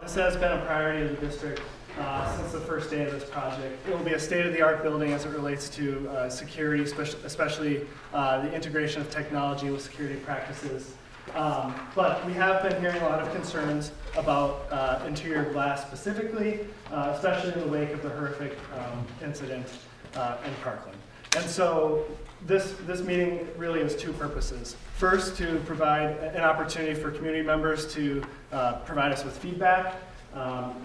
This has been a priority of the district since the first day of this project. It will be a state-of-the-art building as it relates to security, especially the integration of technology with security practices. But we have been hearing a lot of concerns about interior glass specifically, especially in the wake of the horrific incident in Parkland. And so this meeting really has two purposes. First, to provide an opportunity for community members to provide us with feedback,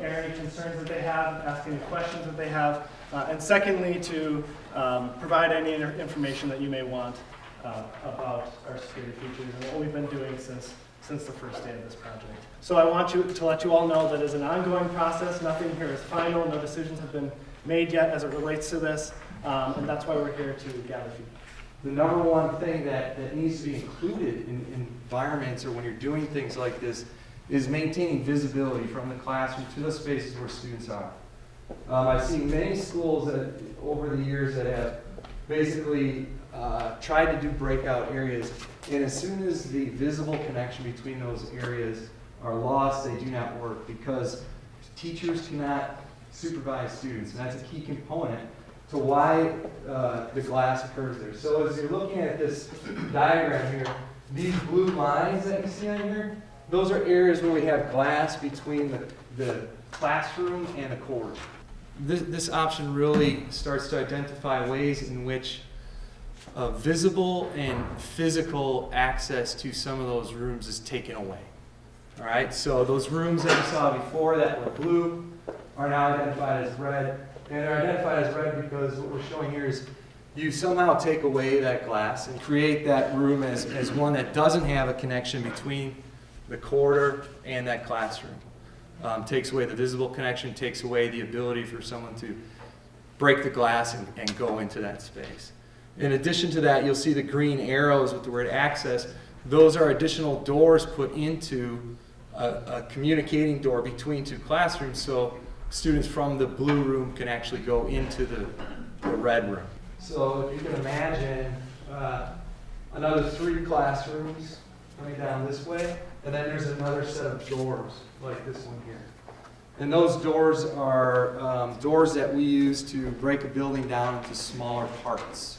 air any concerns that they have, ask any questions that they have, and secondly, to provide any information that you may want about our security features and what we've been doing since the first day of this project. So I want to let you all know that it's an ongoing process. Nothing here is final. No decisions have been made yet as it relates to this, and that's why we're here to gather feedback. The number one thing that needs to be included in environments or when you're doing things like this is maintaining visibility from the classroom to the spaces where students are. I've seen many schools that over the years that have basically tried to do breakout areas, and as soon as the visible connection between those areas are lost, they do not work because teachers cannot supervise students, and that's a key component to why the glass occurs there. So as you're looking at this diagram here, these blue lines that you see on here, those are areas where we have glass between the classroom and the corridor. This option really starts to identify ways in which visible and physical access to some of those rooms is taken away. All right, so those rooms that we saw before that were blue are now identified as red. And they're identified as red because what we're showing here is you somehow take away that glass and create that room as one that doesn't have a connection between the corridor and that classroom. Takes away the visible connection, takes away the ability for someone to break the glass and go into that space. In addition to that, you'll see the green arrows with the word access. Those are additional doors put into a communicating door between two classrooms, so students from the blue room can actually go into the red room. So if you can imagine another 3 classrooms coming down this way, and then there's another set of doors like this one here. And those doors are doors that we use to break a building down into smaller parts.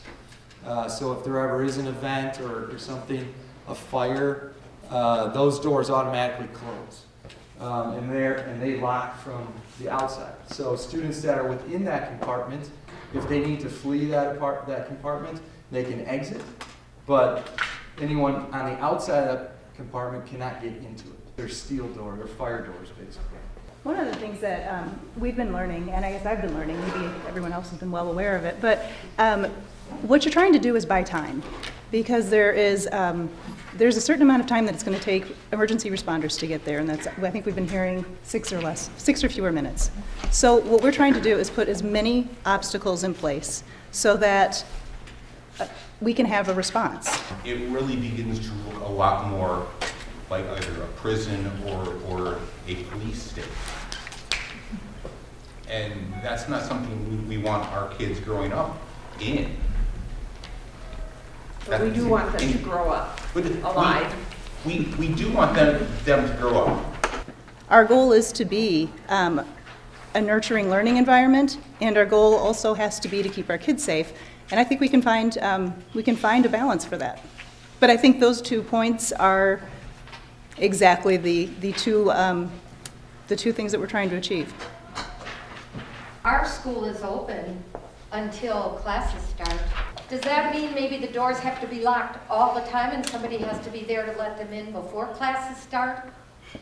So if there ever is an event or something, a fire, those doors automatically close. And they lock from the outside. So students that are within that compartment, if they need to flee that compartment, they can exit. But anyone on the outside of that compartment cannot get into it. They're steel doors, they're fire doors, basically. One of the things that we've been learning, and I guess I've been learning, maybe everyone else has been well aware of it, but what you're trying to do is buy time, because there's a certain amount of time that it's going to take emergency responders to get there, and that's, I think we've been hearing 6 or fewer minutes. So what we're trying to do is put as many obstacles in place so that we can have a response. It really begins to look a lot more like either a prison or a police state. And that's not something we want our kids growing up in. But we do want them to grow up alive. We do want them to grow up. Our goal is to be a nurturing learning environment, and our goal also has to be to keep our kids safe. And I think we can find a balance for that. But I think those 2 points are exactly the two things that we're trying to achieve. Our school is open until classes start. Does that mean maybe the doors have to be locked all the time and somebody has to be there to let them in before classes start?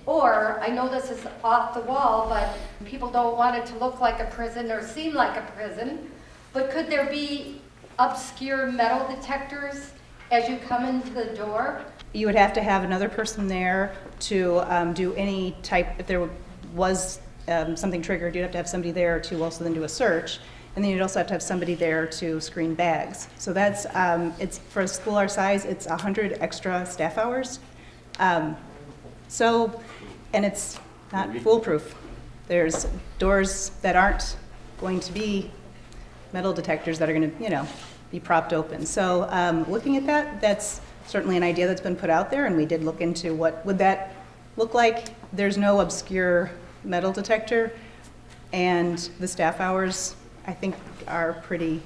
Or, I know this is off the wall, but people don't want it to look like a prison or seem like a prison, but could there be obscure metal detectors as you come into the door? You would have to have another person there to do any type, if there was something triggered, you'd have to have somebody there to also then do a search. And then you'd also have to have somebody there to screen bags. So that's, it's for a school our size, it's 100 extra staff hours. And it's not foolproof. There's doors that aren't going to be metal detectors that are going to, be propped open. So looking at that, that's certainly an idea that's been put out there, and we did look into what would that look like. There's no obscure metal detector, and the staff hours, I think, are pretty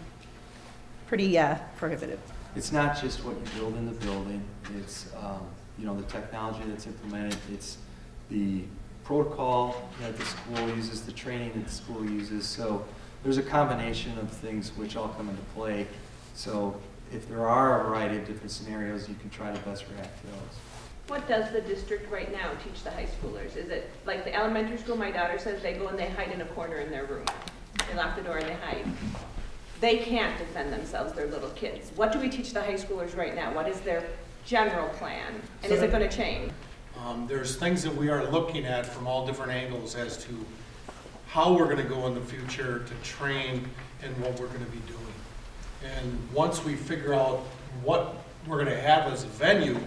prohibitive. It's not just what you build in the building, it's, you know, the technology that's implemented, it's the protocol that the school uses, the training that the school uses. So there's a combination of things which all come into play. So if there are a variety of different scenarios, you can try to best react to those. What does the district right now teach the high schoolers? Is it like the elementary school, my daughter says they go and they hide in a corner in their room. They lock the door and they hide. They can't defend themselves, they're little kids. What do we teach the high schoolers right now? What is their general plan? And is it going to change? There's things that we are looking at from all different angles as to how we're going to go in the future to train and what we're going to be doing. And once we figure out what we're going to have as a venue,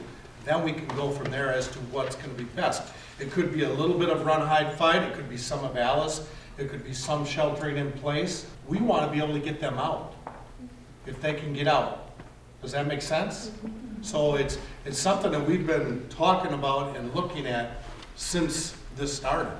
then we can go from there as to what's going to be best. It could be a little bit of run, hide, fight. It could be some of Alice. It could be some sheltering in place. We want to be able to get them out if they can get out. Does that make sense? So it's something that we've been talking about and looking at since this started.